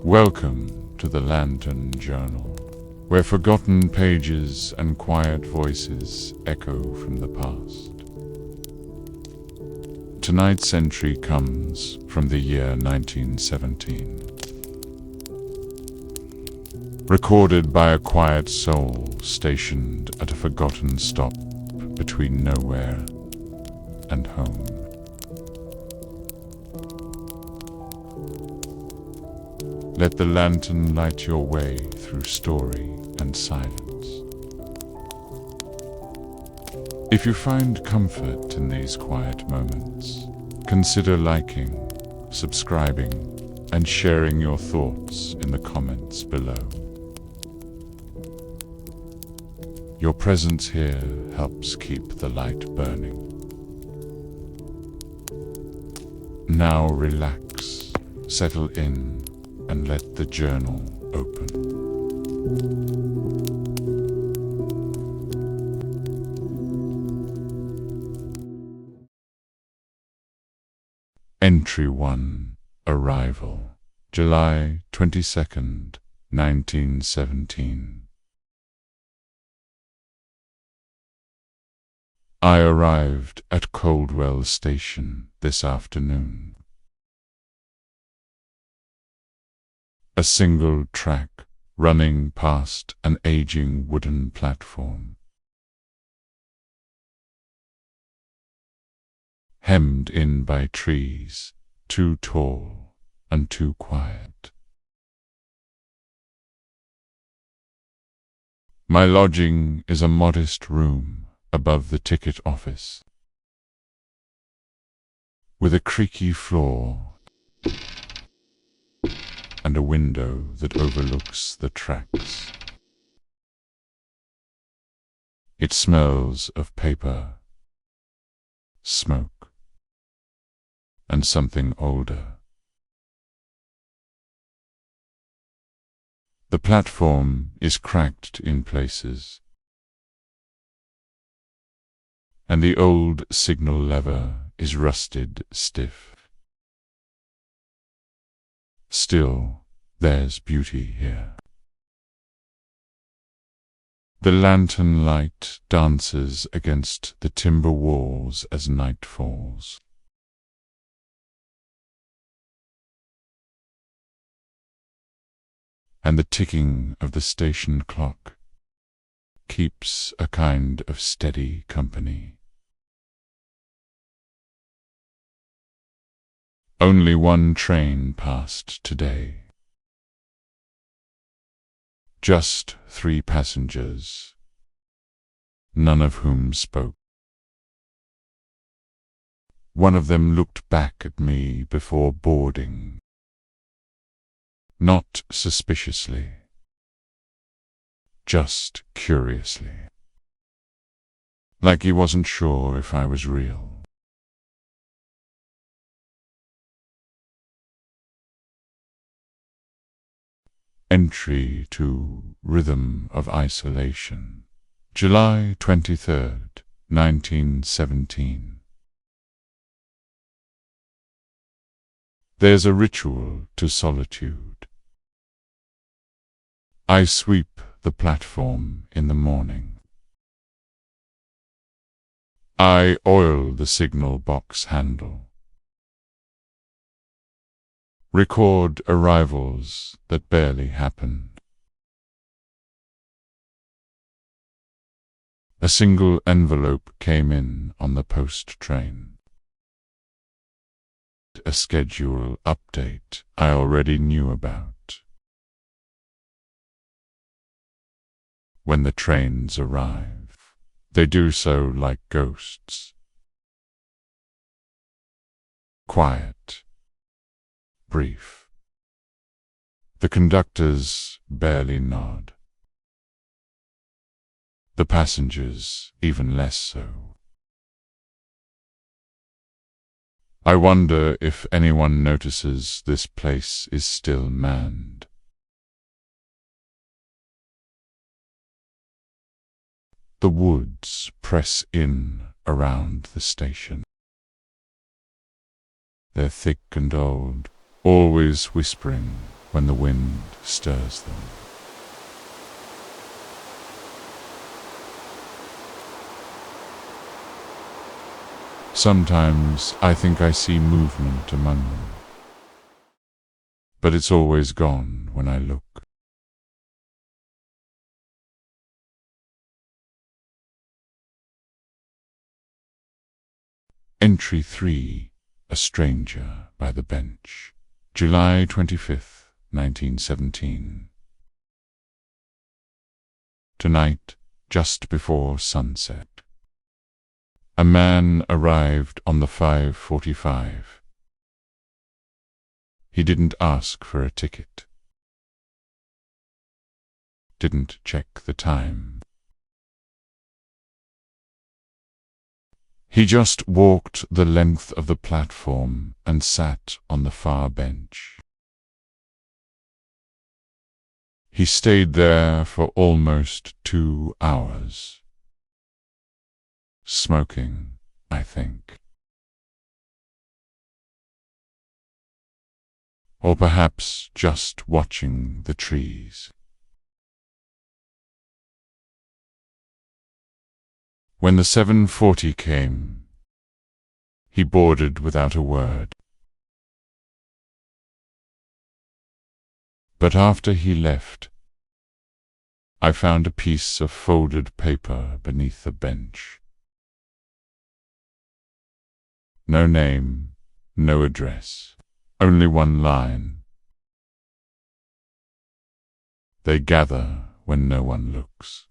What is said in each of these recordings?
Welcome to the Lantern Journal, where forgotten pages and quiet voices echo from the past. Tonight's entry comes from the year 1917. Recorded by a quiet soul stationed at a forgotten stop between nowhere and home. Let the lantern light your way through story and silence. If you find comfort in these quiet moments, consider liking, subscribing, and sharing your thoughts in the comments below. Your presence here helps keep the light burning. Now relax, settle in, and let the journal open. Entry 1. Arrival. July 22nd, 1917. I arrived at Coldwell Station this afternoon. A single track running past an aging wooden platform. Hemmed in by trees, too tall and too quiet. My lodging is a modest room above the ticket office, with a creaky floor and a window that overlooks the tracks. It smells of paper, smoke, and something older. The platform is cracked in places, and the old signal lever is rusted stiff. Still, there's beauty here. The lantern light dances against the timber walls as night falls. And the ticking of the station clock keeps a kind of steady company. Only one train passed today. Just 3 passengers, none of whom spoke. One of them looked back at me before boarding. Not suspiciously, just curiously, like he wasn't sure if I was real. Entry to Rhythm of Isolation. July 23rd, 1917. There's a ritual to solitude. I sweep the platform in the morning. I oil the signal box handle. Record arrivals that barely happened. A single envelope came in on the post train. A schedule update I already knew about. When the trains arrive, they do so like ghosts. Quiet. Brief. The conductors barely nod. The passengers even less so. I wonder if anyone notices this place is still manned. The woods press in around the station. They're thick and old, always whispering when the wind stirs them. Sometimes I think I see movement among them, but it's always gone when I look. Entry 3. A Stranger by the Bench. July 25th, 1917. Tonight, just before sunset, a man arrived on the 5:45. He didn't ask for a ticket. Didn't check the time. He just walked the length of the platform and sat on the far bench. He stayed there for almost 2 hours. Smoking, I think. Or perhaps just watching the trees. When the 7:40 came, he boarded without a word. But after he left, I found a piece of folded paper beneath the bench. No name, no address, only one line. They gather when no one looks.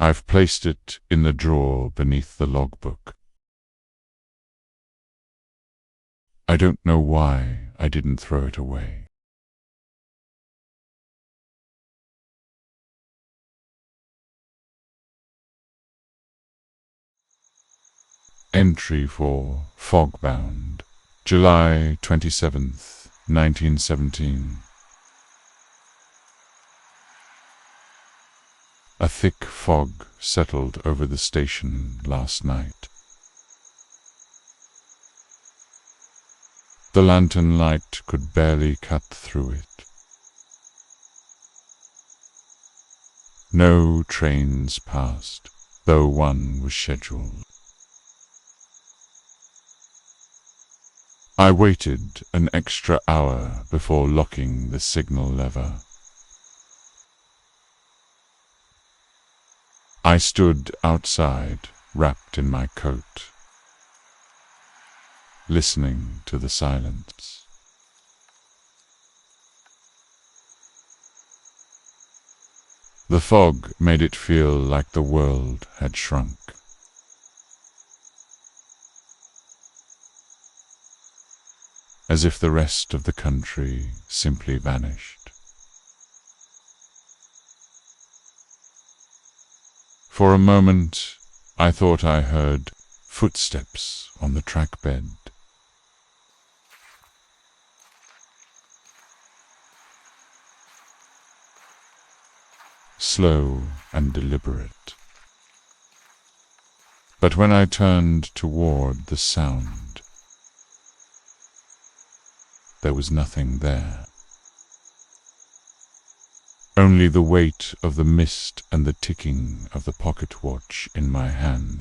I've placed it in the drawer beneath the logbook. I don't know why I didn't throw it away. Entry 4. Fogbound. July 27th, 1917. A thick fog settled over the station last night. The lantern light could barely cut through it. No trains passed, though one was scheduled. I waited an extra hour before locking the signal lever. I stood outside, wrapped in my coat, listening to the silence. The fog made it feel like the world had shrunk. As if the rest of the country simply vanished. For a moment, I thought I heard footsteps on the track bed. Slow and deliberate. But when I turned toward the sound, there was nothing there. Only the weight of the mist and the ticking of the pocket watch in my hand.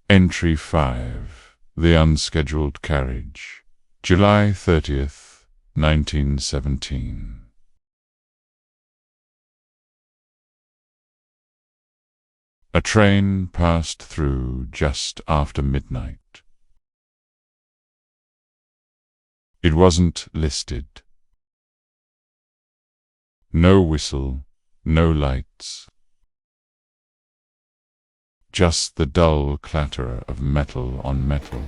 Entry 5. The Unscheduled Carriage. July 30th, 1917. A train passed through just after midnight. It wasn't listed. No whistle, no lights. Just the dull clatter of metal on metal.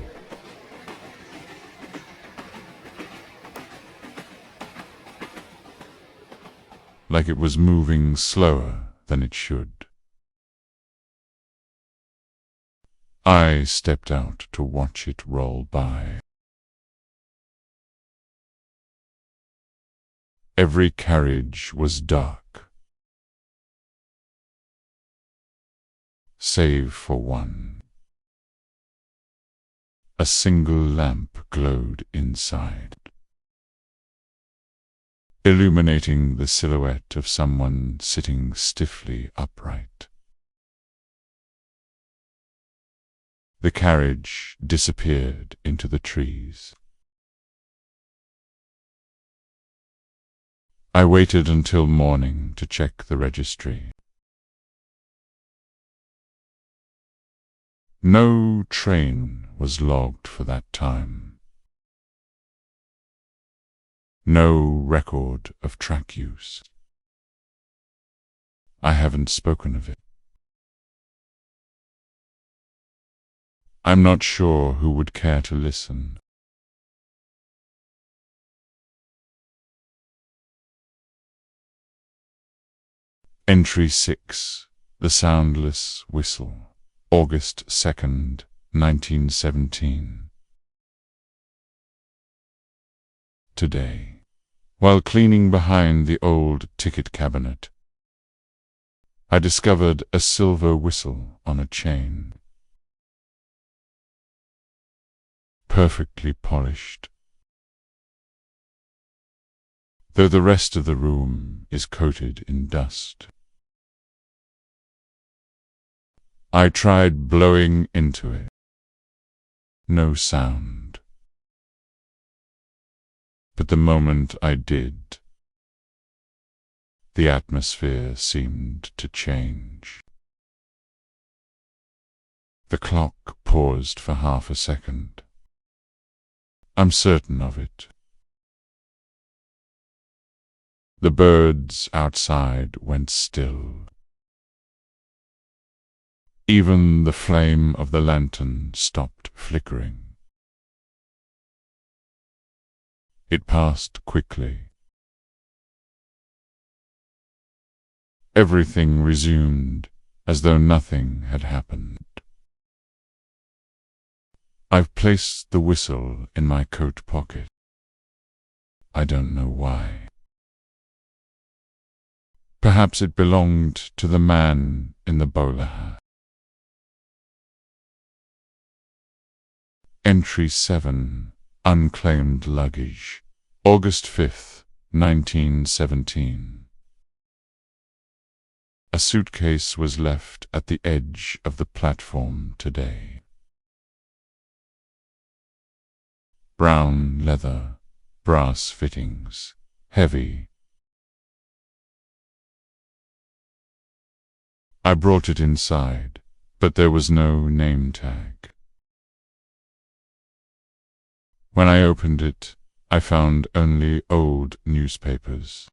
Like it was moving slower than it should. I stepped out to watch it roll by. Every carriage was dark, save for one. A single lamp glowed inside, illuminating the silhouette of someone sitting stiffly upright. The carriage disappeared into the trees. I waited until morning to check the registry. No train was logged for that time. No record of track use. I haven't spoken of it. I'm not sure who would care to listen. Entry 6. The Soundless Whistle. August 2nd, 1917. Today, while cleaning behind the old ticket cabinet, I discovered a silver whistle on a chain. Perfectly polished, though the rest of the room is coated in dust. I tried blowing into it. No sound. But the moment I did, the atmosphere seemed to change. The clock paused for half a second. I'm certain of it. The birds outside went still. Even the flame of the lantern stopped flickering. It passed quickly. Everything resumed as though nothing had happened. I've placed the whistle in my coat pocket. I don't know why. Perhaps it belonged to the man in the bowler hat. Entry 7. Unclaimed luggage. August 5th, 1917. A suitcase was left at the edge of the platform today. Brown leather, brass fittings, heavy. I brought it inside, but there was no name tag. When I opened it, I found only old newspapers.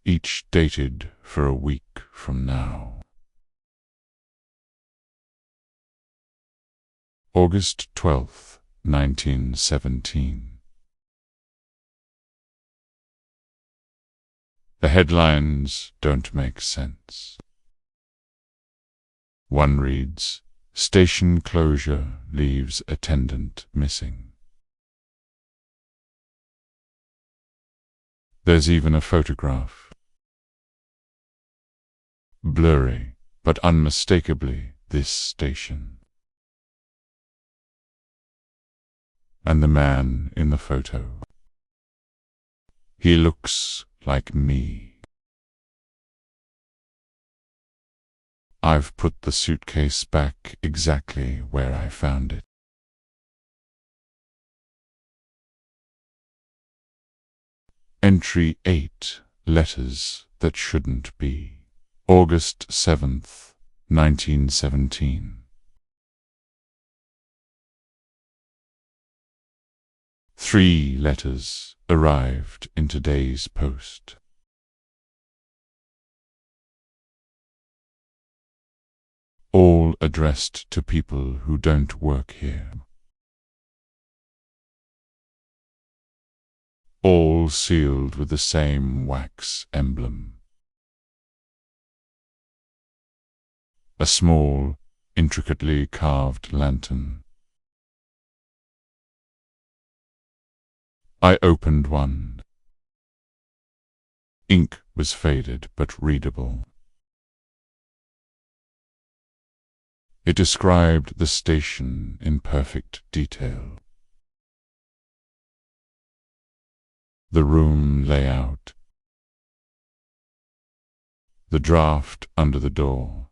Each dated for a week from now. August 12th, 1917. The headlines don't make sense. One reads, "Station closure leaves attendant missing." There's even a photograph. Blurry, but unmistakably this station. And the man in the photo. He looks like me. I've put the suitcase back exactly where I found it. Entry 8. Letters that shouldn't be. August 7th, 1917. 3 letters arrived in today's post. All addressed to people who don't work here. All sealed with the same wax emblem. A small, intricately carved lantern. I opened one. Ink was faded but readable. It described the station in perfect detail. The room layout. The draft under the door.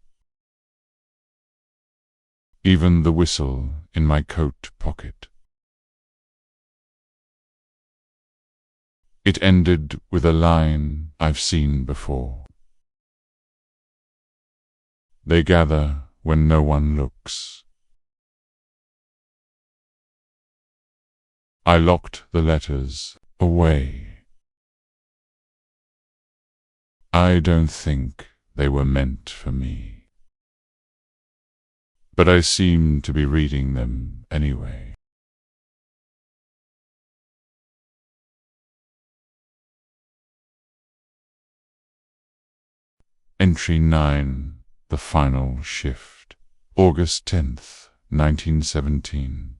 Even the whistle in my coat pocket. It ended with a line I've seen before. They gather when no one looks. I locked the letters away. I don't think they were meant for me. But I seem to be reading them anyway. Entry 9. The Final Shift. August 10th, 1917.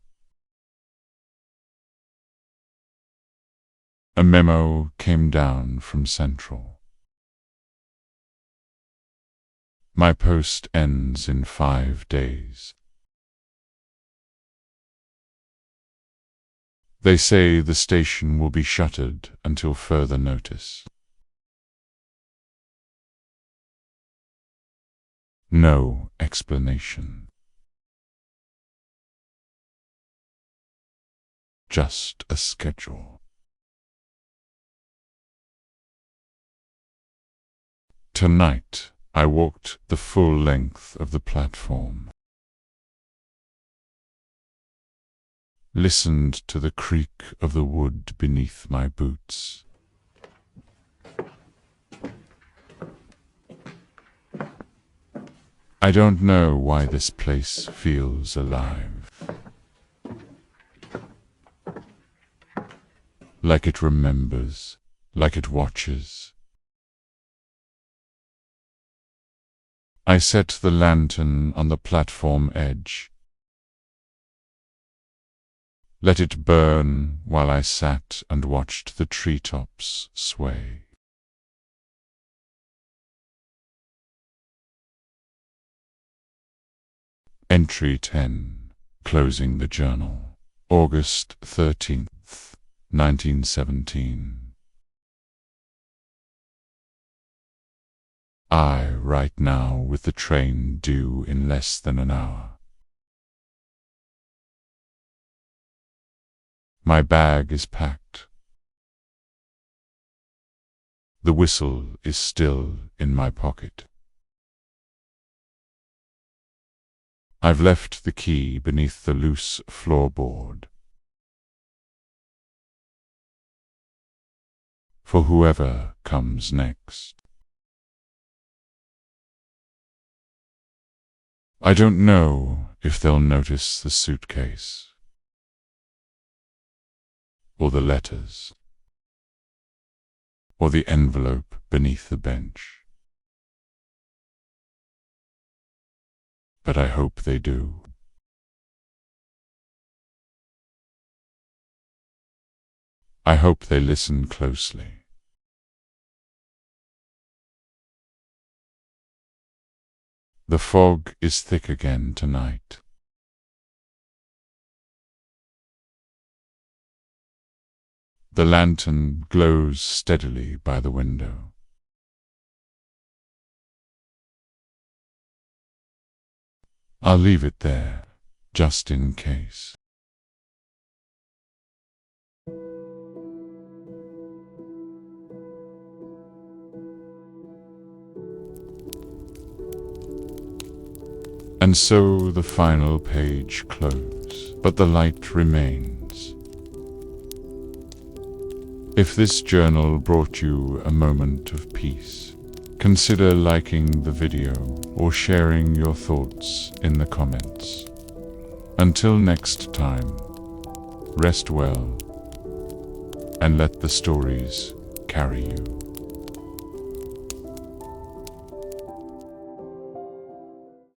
A memo came down from Central. My post ends in 5 days. They say the station will be shuttered until further notice. No explanation. Just a schedule. Tonight, I walked the full length of the platform. Listened to the creak of the wood beneath my boots. I don't know why this place feels alive. Like it remembers, like it watches. I set the lantern on the platform edge. Let it burn while I sat and watched the treetops sway. Entry 10. Closing the journal. August 13th, 1917. I write now with the train due in less than an hour. My bag is packed. The whistle is still in my pocket. I've left the key beneath the loose floorboard. For whoever comes next. I don't know if they'll notice the suitcase, or the letters, or the envelope beneath the bench. But I hope they do. I hope they listen closely. The fog is thick again tonight. The lantern glows steadily by the window. I'll leave it there, just in case. And so the final page closes, but the light remains. If this journal brought you a moment of peace, consider liking the video or sharing your thoughts in the comments. Until next time, rest well and let the stories carry you.